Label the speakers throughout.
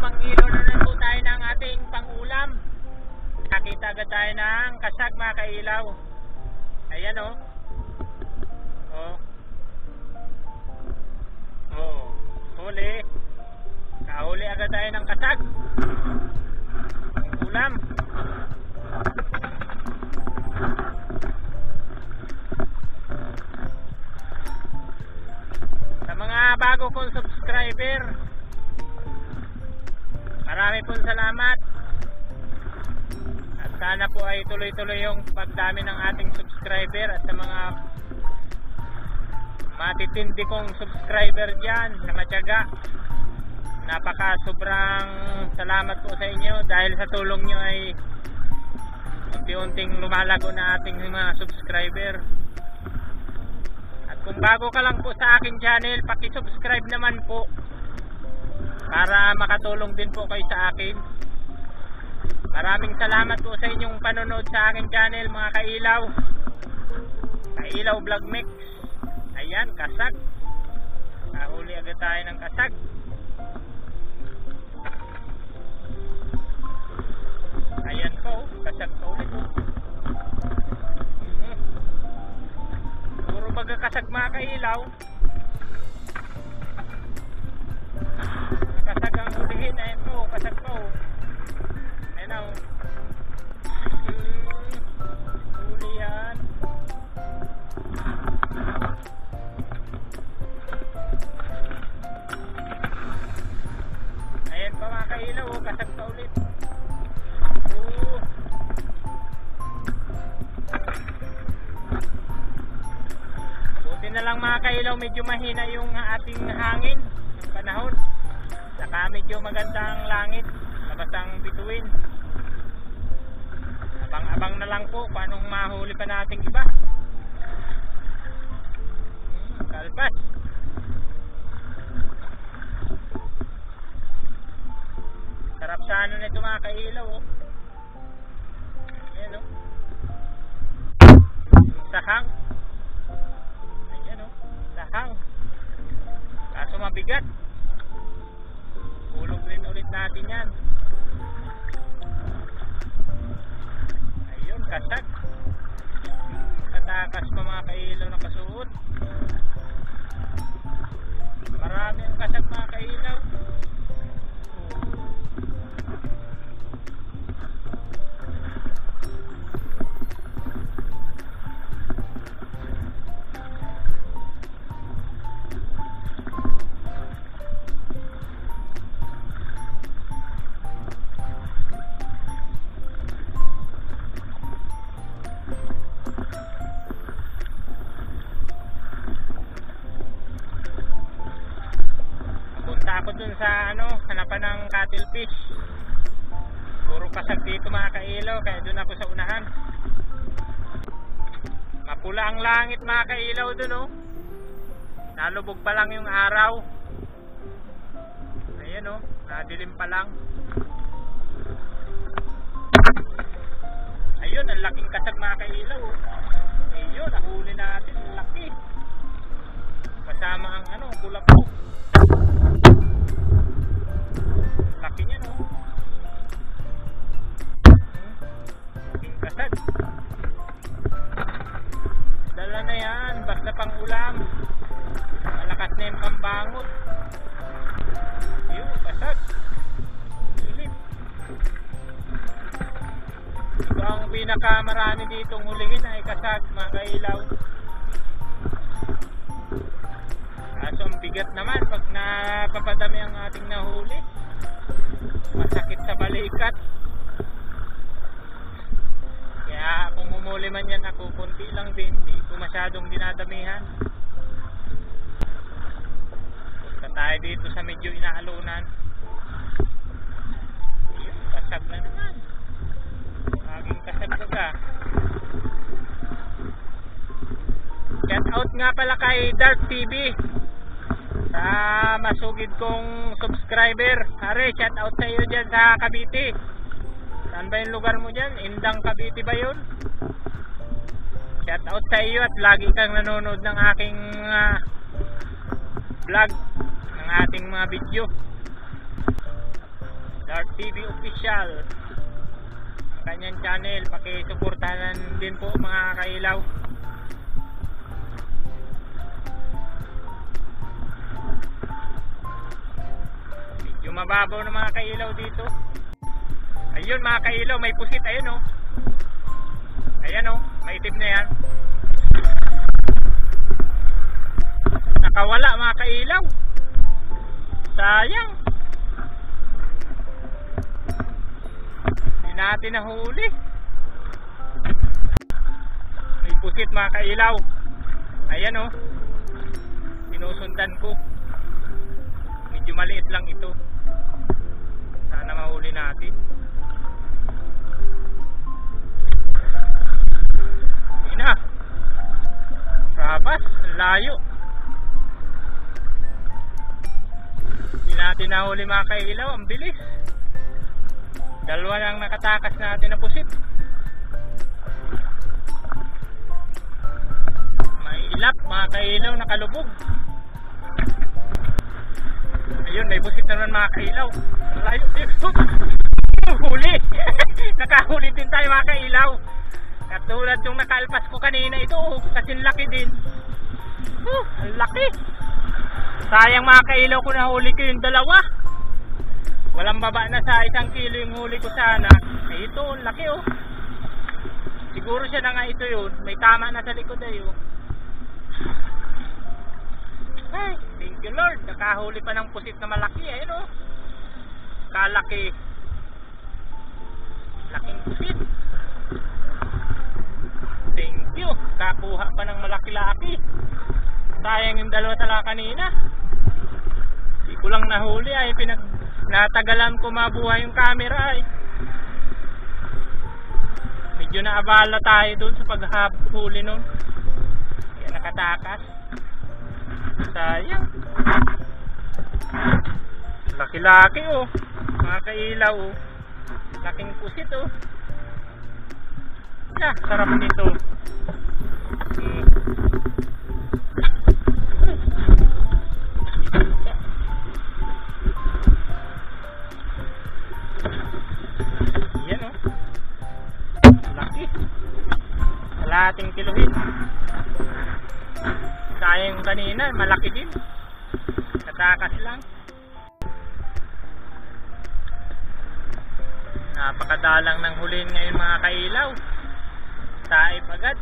Speaker 1: Mangilo na lang po tayo ng ating pangulam. Nakita agad tayo ng kasag mga kailaw. Ayan o. Huli. Kahuli agad tayo ng kasag. Ulam. Sa mga bago kong subscriber, marami pong salamat. At sana po ay tuloy-tuloy yung pagdami ng ating subscriber. At sa mga matitindi kong subscriber dyan na matyaga, sobrang salamat po sa inyo. Dahil sa tulong nyo ay unti-unting lumalago na ating mga subscriber. At kung bago ka lang po sa aking channel, paki-subscribe naman po para makatulong din po kayo sa akin. Maraming salamat po sa inyong panonood sa aking channel mga kailaw. Kailaw Vlog Mix. Ayan, kasag. Nahuli agad tayo ng kasag. Ayan po, kasag pa ulit po. Puro baga kasag mga kailaw. Kasag ang hulihin. Ayan po, kasag po. Ayan o. Huli yan. Ayan pa mga kailaw, kasag pa ulit. Buti na lang mga kailaw, medyo mahina yung ating hangin ng panahon. Saka medyo magandang langit, labas ang bituin. Abang-abang na lang po paano mahuli pa nating iba. Kalpas. Sarap sana nito mga kailaw oh. Ayan oh. Sahang. Ayan oh. Sahang. Kaso mabigat. Ulog rin ulit natin yan. Ayun, kasag. Katakas pa mga kailaw na kasuot. Marami ang kasag mga kailaw. Ako dun sa hanapan ng cuttlefish. Puro kasag dito mga kailaw, kaya dun ako sa unahan. Mapula ang langit mga kailaw dun oh. Nalubog pa lang yung araw. Ayan oh, nadilim pa lang. Ayun, ang laking kasag mga kailaw oh. Ayun, nahuli natin, ang laki. Kasama ang kulako. Laki niya no. Laking kasag. Dala na yan, basta pang ulam. Malakas na yung pambangot. Ayun, kasag. Silip. Ito ang pinakamarami ditong hulihin ay kasag mga kailaw. Kaso ang bigat naman pag napapadami ang ating nahuli. Masakit sa balikat. Kaya kung humuli man yan ako, konti lang din, hindi ko masyadong dinadamihan. Punta tayo dito sa medyo inaalunan. Ayun, kasag na naman. Maging kasag ka. Shout out nga pala kay Dark TV sa masugid kong subscriber. Are, shout out sa iyo dyan sa Cavite. Saan ba yung lugar mo dyan? Indang Cavite ba yun? Shout out sa iyo at lagi kang nanonood ng aking vlog, ng ating mga video. Lord TV Official ang kanyang channel. Pakisuportahan din po mga kailaw. Medyo mababaw na mga kailaw dito. Ayun mga kailaw, may pusit. Ayun oh. Ayan oh, maitim na yan. Nakawala mga kailaw. Sayang. Hindi natin nahuli. May pusit mga kailaw. Ayan oh. Sinusundan ko. Medyo maliit lang ito. Sana mahuli natin. Hindi na. Rabas, layo. Hindi natin nahuli mga kailaw. Ang bilis. Dalawa lang nakatakas natin na pusit. May ilap mga kailaw, nakalubog. Ayun, may pusit naman mga kailaw. Layo dito. Huli. Nakahuli din tayo mga kailaw. Katulad yung nakalpas ko kanina ito. Kasing laki din. Ang laki. Sayang mga kailaw ko nahuli ko yung dalawa. Walang baba na sa 1 kilo yung huli ko sana. Ay ito, laki oh. Siguro siya na nga ito yun. May tama na sa likod ay oh. Ay, thank you Lord. Nakahuli pa ng pusit na malaki. Ayun oh. Kalaki. Laking pusit. Thank you. Kakuha pa ng malaki-laki. Sayang yung dalawa talaga kanina. Hindi ko lang nahuli ay natagalan ko mabuhay yung camera ay. Medyo naabala tayo doon sa paghuli nun. Kaya nakatakas. Sayang. Laki-laki oh. Mga kailaw oh. Laking pusit oh. Sarap nito. Yan oh. Laki. Kalahating kilohin. Sayang kanina, malaki din. Katakas lang. Napakadalang ng hulin ngayon mga kailaw. Taib agad.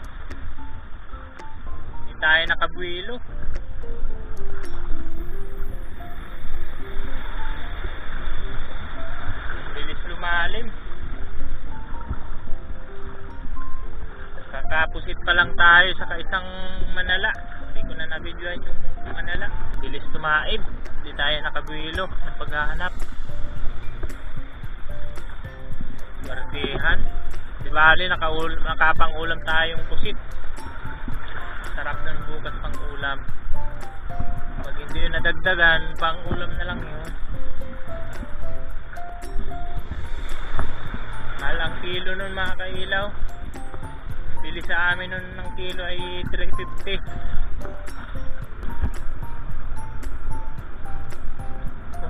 Speaker 1: Hindi tayo nakabuwilo. Bilis lumalim. Kakapusit pa lang tayo sa isang manala. Hindi ko na nabidyoan yung manala. Bilis tumaib. Hindi tayo nakabuwilo ng paghahanap. Martihan. Di bali nakapangulam tayong pusit. Sarap ng bukas pang ulam. Pag hindi yun nadagdagan, pang ulam na lang yun. Mahal ang kilo nun mga kailaw. Bili sa amin nun ng kilo ay 350.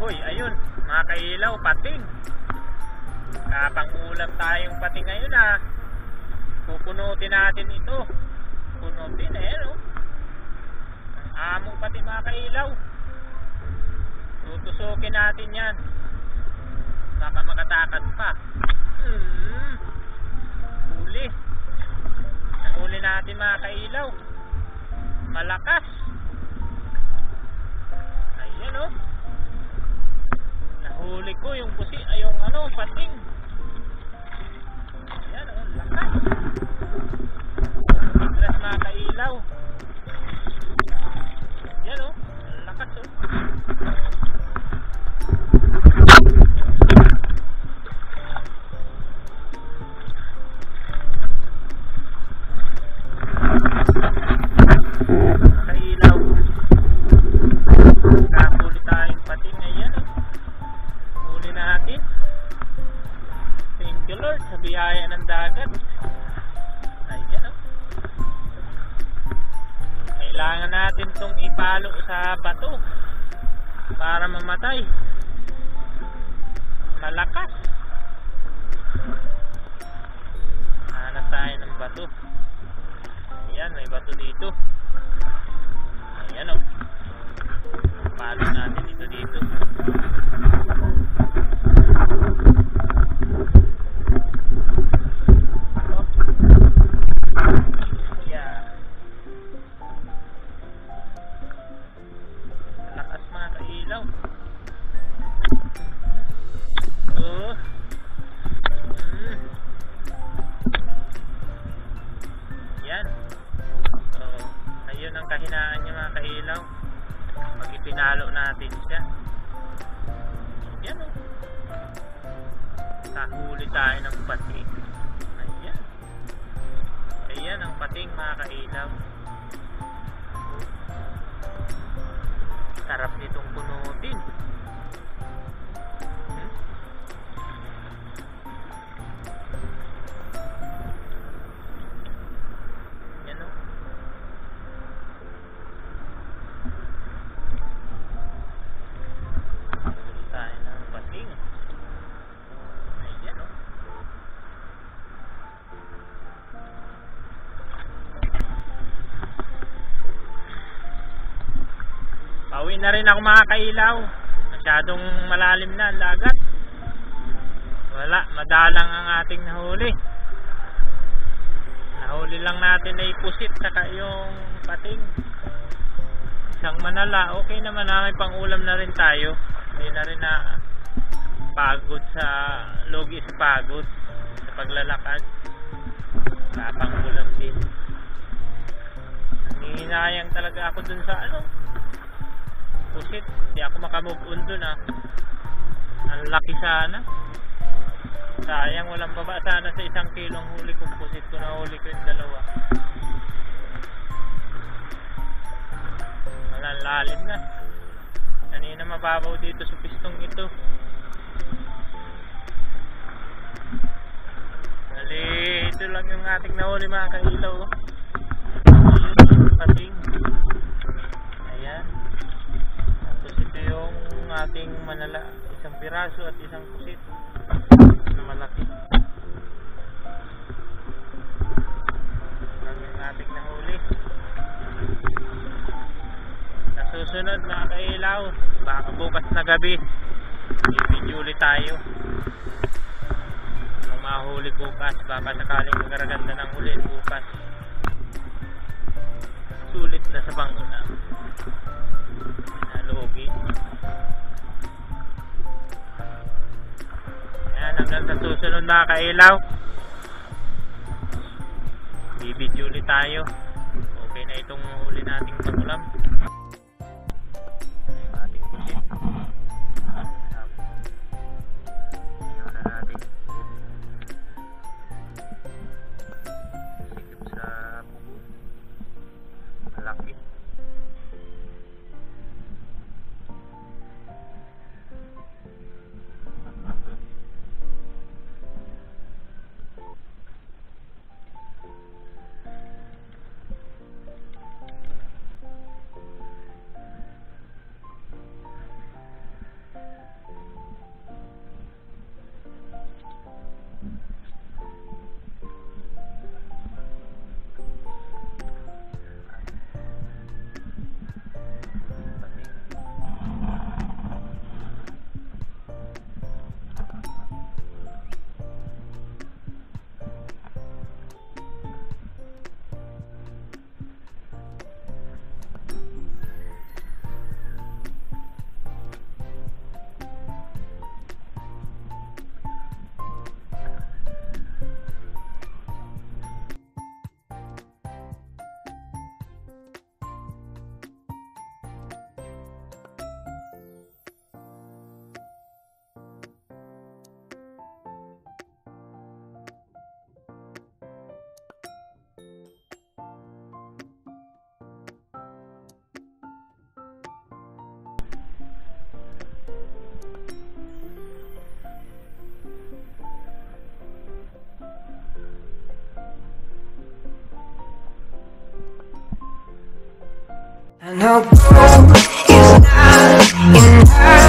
Speaker 1: Uy, ayun mga kailaw, pating. Kapang-ulam tayong pati ngayon ah. Pupunutin natin ito. Punutin eh no. Ang among pati mga kailaw. Tutusukin natin yan. Baka makatakas pa. Huli. Nahuli natin mga kailaw. Malakas. Ayan oh. Nahuli ko yung pusi, yung ano, pating. Ayan oh, lakas. Tigras mga kailaw. Ayan oh, lakas oh. Kailaw. Kahuli tayong pating. Ayan oh. Huli natin. Thank you Lord sa biyaya ng dagat. Ayan oh. Kailangan natin tong ipalo sa bato para mamatay. malakas. Hanap tayo ng bato. Ayan, may bato dito. Ayan o. Palo natin dito. Yeah. Lakas mga kailaw. Yan. Ayun ang kahinaan niya mga kailaw. Pag ipinalo natin siya. Yan o. Nahuli tayo ng pating. Ayan. Ayan ang pating mga kailaw. Sarap nitong punutin. Yan o. Huli tayo ng pating. Ayan o. Pauwi na rin ako mga kailaw. Masyadong malalim na ang dagat. Wala, madalang ang ating nahuli. Nahuli lang natin ay pusit saka yung pating. Isang manala, okay naman na, may pang-ulam na rin tayo. Hindi na rin na pagod sa logi sa pagod sa paglalakad. Kapang-ulam din. Nangihinayang talaga ako dun sa pusit. Hindi ako makamove on dun Ang laki sana. Sayang, walang baba sana sa 1 kilong huli kong pusit ko. Nahuli ko yung 2. Walang lalim na. Kanina mababaw dito sa pistong ito. Bali, ito lang yung ating nahuli mga kailaw. Ayun yung pating. Ayan. Tapos ito yung ating manala. 1 piraso at 1 pusit na malaki. Lang yung ating nahuli. Nasusunod mga kailaw, baka bukas na gabi i-video ulit tayo. Kung mahuli bukas, baka sakaling magaganda ng huli bukas. Sulit na sa banguna nalugi. Ayan, hanggang sa susunod mga kailaw, i-video ulit tayo. Okay na itong huli nating pangulam. Yung ating pusit. Tingnan na natin. Sikip sa pugo. Malaki.
Speaker 2: I know broke is not enough.